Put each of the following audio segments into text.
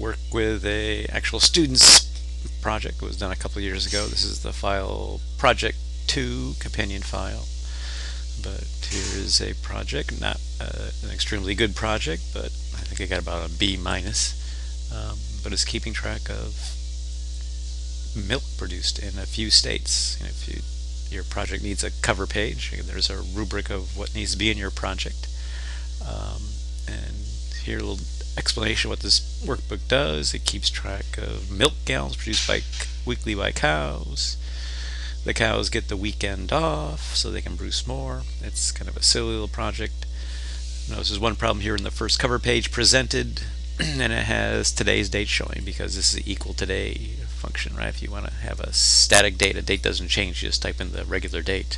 work with a actual student's project. It was done a couple of years ago. This is the file project 2 companion file. But here is a project, not an extremely good project, but I think I got about a B minus. But it's keeping track of milk produced in a few states. If your project needs a cover page, there's a rubric of what needs to be in your project. And here a little explanation of what this workbook does. It keeps track of milk gallons produced weekly by cows. The cows get the weekend off so they can produce more. It's kind of a silly little project. Notice there's one problem here in the first cover page presented, and it has today's date showing because this is the equal today function, right? If you want to have a static date, a date doesn't change, you just type in the regular date.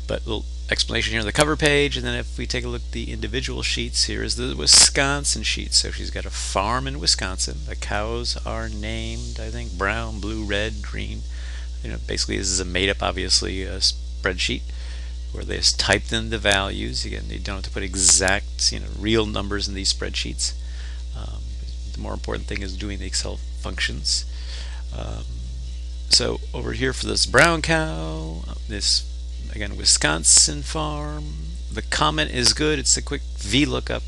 But a little explanation here on the cover page, and then if we take a look at the individual sheets, here is the Wisconsin sheet. So she's got a farm in Wisconsin. The cows are named, I think, brown, blue, red, green. Basically this is a made-up, obviously, spreadsheet where they just typed in the values. Again, you don't have to put exact, real numbers in these spreadsheets. The more important thing is doing the Excel functions. So over here for this brown cow, this again Wisconsin farm, the comment is good. It's a quick VLOOKUP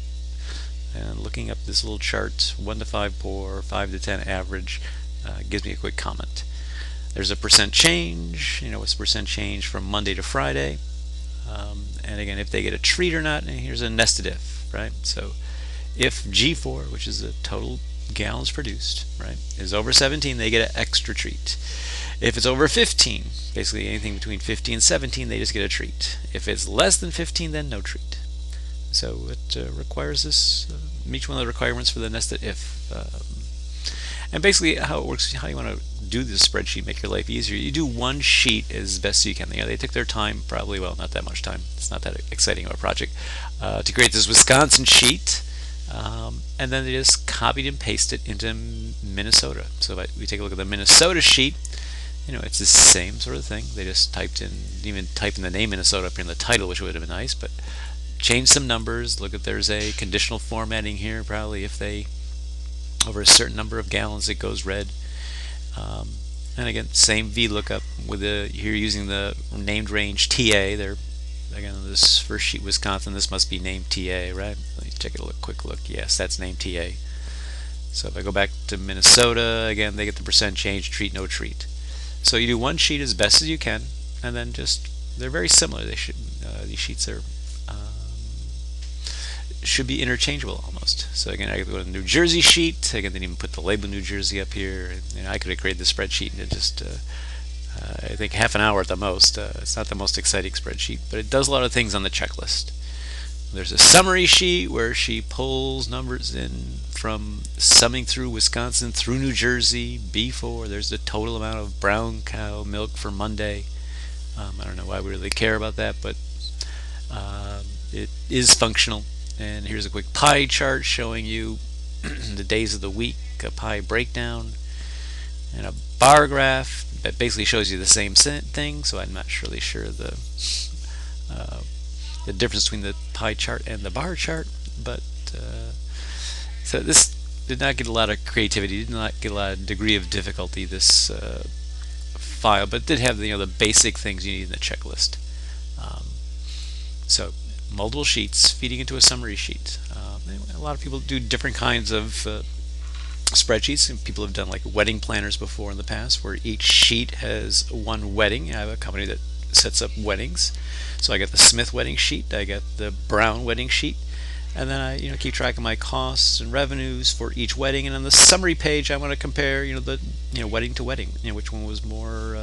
and looking up this little chart, 1 to 5 poor, 5 to 10 average, gives me a quick comment. There's a percent change. What's the percent change from Monday to Friday? And again, if they get a treat or not, and here's a nested if, right? So if G4, which is the total gallons produced, right, is over 17, they get an extra treat. If it's over 15, basically anything between 15 and 17, they just get a treat. If it's less than 15, then no treat. So it requires this, each one of the requirements for the nested if. And basically how it works, how you want to do this spreadsheet, make your life easier. You do one sheet as best you can. They took their time, probably, well, not that much time. It's not that exciting of a project, to create this Wisconsin sheet. And then they just copied and pasted it into Minnesota. So if we take a look at the Minnesota sheet, it's the same sort of thing. They just even typed in the name Minnesota up here in the title, which would have been nice, but change some numbers. Look if there's a conditional formatting here, probably if they over a certain number of gallons it goes red. And again, same VLOOKUP with here using the named range TA. They're again on this first sheet Wisconsin, this must be named TA, right? Let me take a quick look. Yes, that's named TA. So if I go back to Minnesota, again they get the percent change, treat, no treat. So you do one sheet as best as you can, and then they're very similar. These sheets should be interchangeable almost. So again, I could go to the New Jersey sheet. Again, they didn't even put the label New Jersey up here. I could have created the spreadsheet in just I think half an hour at the most. It's not the most exciting spreadsheet, but it does a lot of things on the checklist. There's a summary sheet where she pulls numbers in from summing through Wisconsin through New Jersey. B4, there's the total amount of brown cow milk for Monday. I don't know why we really care about that, but it is functional. And here's a quick pie chart showing you the days of the week, a pie breakdown, and a bar graph that basically shows you the same thing. So I'm not really sure the difference between the pie chart and the bar chart, but so this did not get a lot of creativity, did not get a lot of degree of difficulty, this file, but it did have the basic things you need in the checklist. So multiple sheets feeding into a summary sheet. A lot of people do different kinds of spreadsheets, and people have done like wedding planners before in the past, where each sheet has one wedding. I have a company that sets up weddings, so I got the Smith wedding sheet, I got the Brown wedding sheet, and then I keep track of my costs and revenues for each wedding. And on the summary page, I want to compare the wedding to wedding, which one was more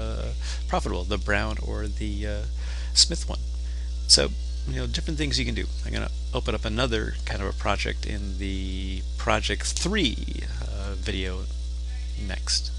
profitable, the Brown or the Smith one. So different things you can do. I'm going to open up another kind of a project in the project 3 video next.